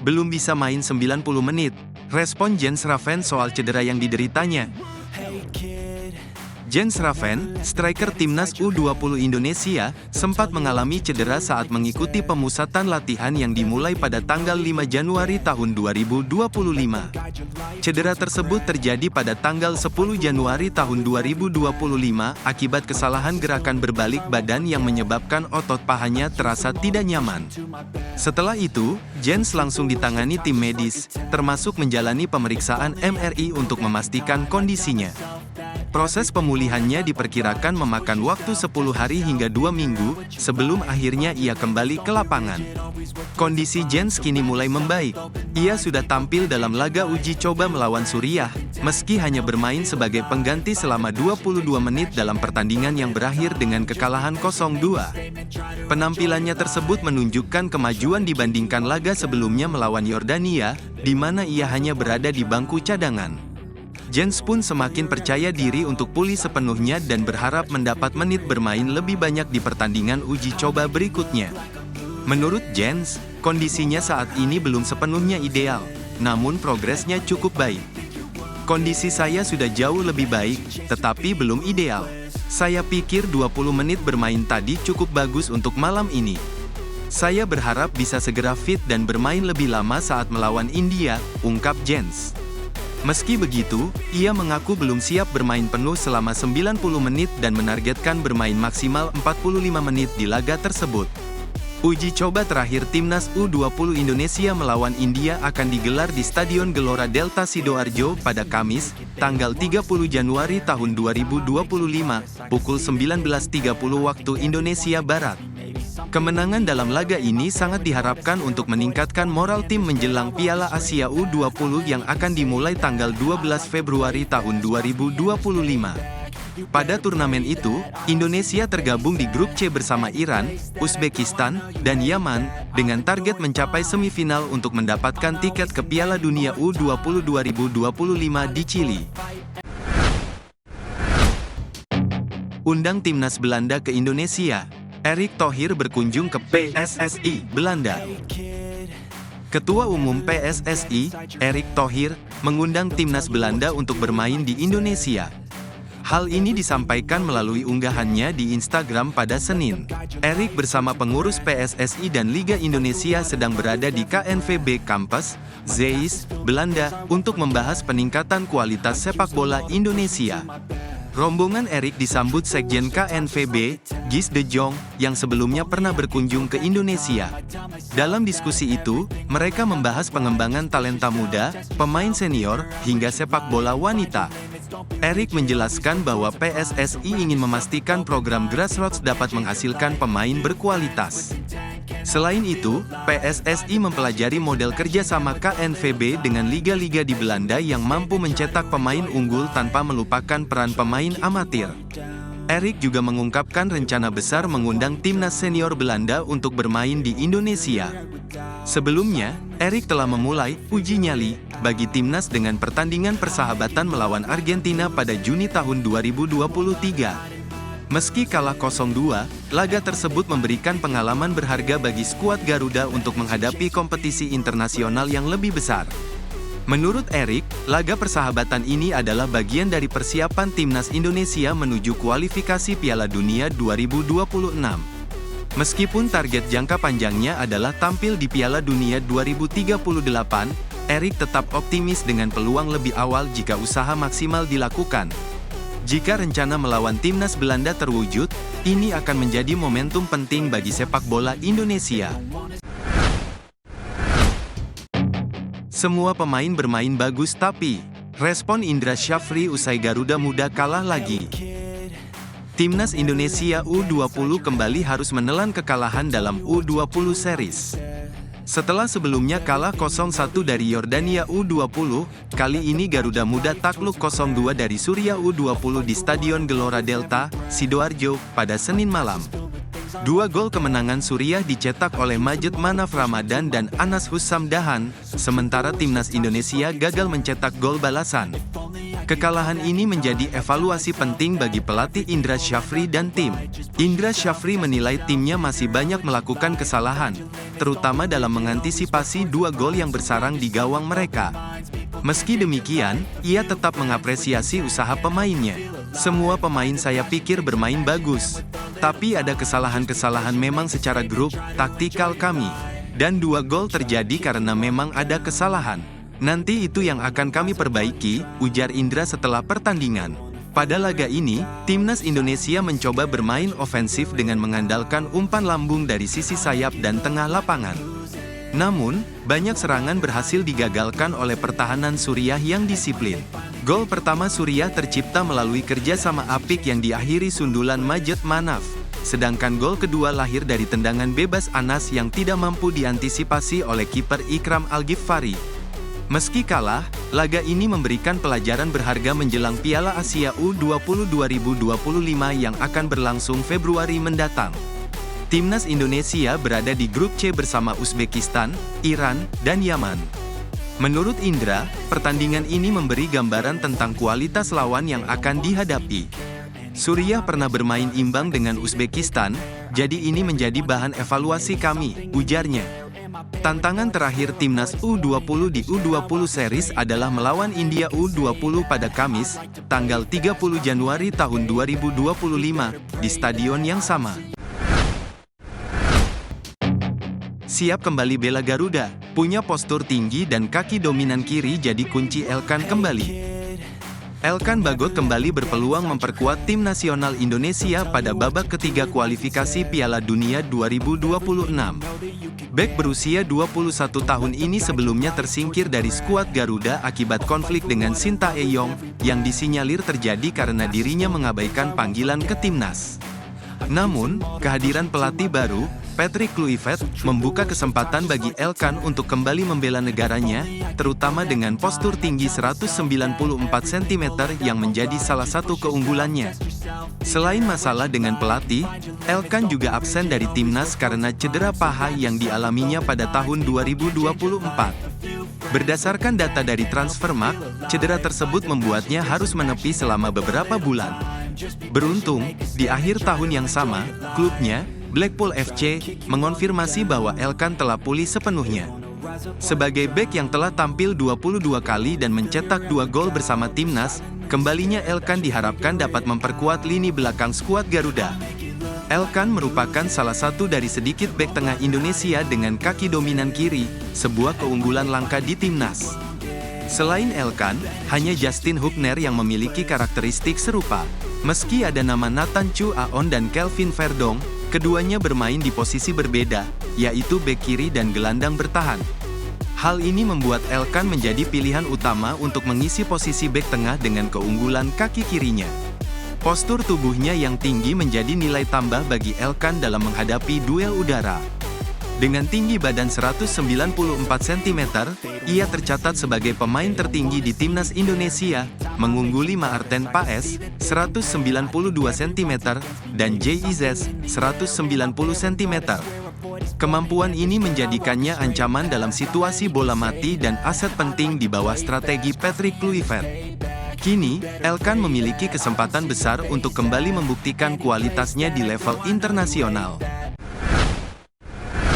belum bisa main 90 menit. Respon Jens Raven soal cedera yang dideritanya. Jens Raven, striker timnas U20 Indonesia, sempat mengalami cedera saat mengikuti pemusatan latihan yang dimulai pada tanggal 5 Januari tahun 2025. Cedera tersebut terjadi pada tanggal 10 Januari tahun 2025 akibat kesalahan gerakan berbalik badan yang menyebabkan otot pahanya terasa tidak nyaman. Setelah itu, Jens langsung ditangani tim medis, termasuk menjalani pemeriksaan MRI untuk memastikan kondisinya. Proses pemulihannya diperkirakan memakan waktu 10 hari hingga 2 minggu, sebelum akhirnya ia kembali ke lapangan. Kondisi Jens kini mulai membaik. Ia sudah tampil dalam laga uji coba melawan Suriah, meski hanya bermain sebagai pengganti selama 22 menit dalam pertandingan yang berakhir dengan kekalahan 0-2. Penampilannya tersebut menunjukkan kemajuan dibandingkan laga sebelumnya melawan Yordania, di mana ia hanya berada di bangku cadangan. Jens pun semakin percaya diri untuk pulih sepenuhnya dan berharap mendapat menit bermain lebih banyak di pertandingan uji coba berikutnya. Menurut Jens, kondisinya saat ini belum sepenuhnya ideal, namun progresnya cukup baik. Kondisi saya sudah jauh lebih baik, tetapi belum ideal. Saya pikir 20 menit bermain tadi cukup bagus untuk malam ini. Saya berharap bisa segera fit dan bermain lebih lama saat melawan India, ungkap Jens. Meski begitu, ia mengaku belum siap bermain penuh selama 90 menit dan menargetkan bermain maksimal 45 menit di laga tersebut. Uji coba terakhir timnas U20 Indonesia melawan India akan digelar di Stadion Gelora Delta Sidoarjo pada Kamis, tanggal 30 Januari tahun 2025, pukul 19.30 waktu Indonesia Barat. Kemenangan dalam laga ini sangat diharapkan untuk meningkatkan moral tim menjelang Piala Asia U20 yang akan dimulai tanggal 12 Februari tahun 2025. Pada turnamen itu, Indonesia tergabung di grup C bersama Iran, Uzbekistan, dan Yaman, dengan target mencapai semifinal untuk mendapatkan tiket ke Piala Dunia U20 2025 di Chili. Undang timnas Belanda ke Indonesia. Erick Thohir berkunjung ke PSSI Belanda. Ketua Umum PSSI, Erick Thohir, mengundang timnas Belanda untuk bermain di Indonesia. Hal ini disampaikan melalui unggahannya di Instagram pada Senin. Erick bersama pengurus PSSI dan Liga Indonesia sedang berada di KNVB Campus, Zeist, Belanda, untuk membahas peningkatan kualitas sepak bola Indonesia. Rombongan Erick disambut Sekjen KNVB, Guus de Jong, yang sebelumnya pernah berkunjung ke Indonesia. Dalam diskusi itu, mereka membahas pengembangan talenta muda, pemain senior, hingga sepak bola wanita. Erick menjelaskan bahwa PSSI ingin memastikan program grassroots dapat menghasilkan pemain berkualitas. Selain itu, PSSI mempelajari model kerjasama KNVB dengan liga-liga di Belanda yang mampu mencetak pemain unggul tanpa melupakan peran pemain amatir. Erick juga mengungkapkan rencana besar mengundang timnas senior Belanda untuk bermain di Indonesia. Sebelumnya, Erick telah memulai uji nyali bagi timnas dengan pertandingan persahabatan melawan Argentina pada Juni tahun 2023. Meski kalah 0-2, laga tersebut memberikan pengalaman berharga bagi skuad Garuda untuk menghadapi kompetisi internasional yang lebih besar. Menurut Erick, laga persahabatan ini adalah bagian dari persiapan timnas Indonesia menuju kualifikasi Piala Dunia 2026. Meskipun target jangka panjangnya adalah tampil di Piala Dunia 2038, Erick tetap optimis dengan peluang lebih awal jika usaha maksimal dilakukan. Jika rencana melawan timnas Belanda terwujud, ini akan menjadi momentum penting bagi sepak bola Indonesia. Semua pemain bermain bagus tapi, respon Indra Syafri usai Garuda Muda kalah lagi. Timnas Indonesia U20 kembali harus menelan kekalahan dalam U20 Series. Setelah sebelumnya kalah 0-1 dari Yordania U20, kali ini Garuda Muda takluk 0-2 dari Suriah U20 di Stadion Gelora Delta, Sidoarjo, pada Senin malam. 2 gol kemenangan Suriah dicetak oleh Majed Manaf Ramadan dan Anas Hussam Dahan, sementara timnas Indonesia gagal mencetak gol balasan. Kekalahan ini menjadi evaluasi penting bagi pelatih Indra Syafri dan tim. Indra Syafri menilai timnya masih banyak melakukan kesalahan, terutama dalam mengantisipasi 2 gol yang bersarang di gawang mereka. Meski demikian, ia tetap mengapresiasi usaha pemainnya. Semua pemain saya pikir bermain bagus. Tapi ada kesalahan-kesalahan memang secara grup, taktikal kami. Dan 2 gol terjadi karena memang ada kesalahan. Nanti itu yang akan kami perbaiki, ujar Indra setelah pertandingan. Pada laga ini, Timnas Indonesia mencoba bermain ofensif dengan mengandalkan umpan lambung dari sisi sayap dan tengah lapangan. Namun, banyak serangan berhasil digagalkan oleh pertahanan Suriah yang disiplin. Gol pertama Suriah tercipta melalui kerjasama apik yang diakhiri sundulan Majed Manaf. Sedangkan gol kedua lahir dari tendangan bebas Anas yang tidak mampu diantisipasi oleh kiper Ikram Al-Ghifari. Meski kalah, laga ini memberikan pelajaran berharga menjelang Piala Asia U20 2025 yang akan berlangsung Februari mendatang. Timnas Indonesia berada di grup C bersama Uzbekistan, Iran, dan Yaman. Menurut Indra, pertandingan ini memberi gambaran tentang kualitas lawan yang akan dihadapi. Suriah pernah bermain imbang dengan Uzbekistan, jadi ini menjadi bahan evaluasi kami, ujarnya. Tantangan terakhir Timnas U20 di U20 Series adalah melawan India U20 pada Kamis, tanggal 30 Januari tahun 2025, di stadion yang sama. Siap kembali bela Garuda, punya postur tinggi dan kaki dominan kiri jadi kunci Elkan kembali. Elkan Bagot kembali berpeluang memperkuat tim nasional Indonesia pada babak ketiga kualifikasi Piala Dunia 2026. Bek berusia 21 tahun ini sebelumnya tersingkir dari skuad Garuda akibat konflik dengan Sintayong, yang disinyalir terjadi karena dirinya mengabaikan panggilan ke timnas. Namun, kehadiran pelatih baru, Patrick Kluivert, membuka kesempatan bagi Elkan untuk kembali membela negaranya, terutama dengan postur tinggi 194 cm yang menjadi salah satu keunggulannya. Selain masalah dengan pelatih, Elkan juga absen dari timnas karena cedera paha yang dialaminya pada tahun 2024. Berdasarkan data dari Transfermarkt, cedera tersebut membuatnya harus menepi selama beberapa bulan. Beruntung, di akhir tahun yang sama, klubnya, Blackpool FC, mengonfirmasi bahwa Elkan telah pulih sepenuhnya. Sebagai bek yang telah tampil 22 kali dan mencetak 2 gol bersama timnas, kembalinya Elkan diharapkan dapat memperkuat lini belakang skuad Garuda. Elkan merupakan salah satu dari sedikit bek tengah Indonesia dengan kaki dominan kiri, sebuah keunggulan langka di timnas. Selain Elkan, hanya Justin Hubner yang memiliki karakteristik serupa. Meski ada nama Nathan Chu Aon dan Kelvin Verdong, keduanya bermain di posisi berbeda, yaitu bek kiri dan gelandang bertahan. Hal ini membuat Elkan menjadi pilihan utama untuk mengisi posisi bek tengah dengan keunggulan kaki kirinya. Postur tubuhnya yang tinggi menjadi nilai tambah bagi Elkan dalam menghadapi duel udara. Dengan tinggi badan 194 cm, ia tercatat sebagai pemain tertinggi di Timnas Indonesia, mengungguli Maarten Paes, 192 cm, dan JIZ, 190 cm. Kemampuan ini menjadikannya ancaman dalam situasi bola mati dan aset penting di bawah strategi Patrick Kluivert. Kini, Elkan memiliki kesempatan besar untuk kembali membuktikan kualitasnya di level internasional.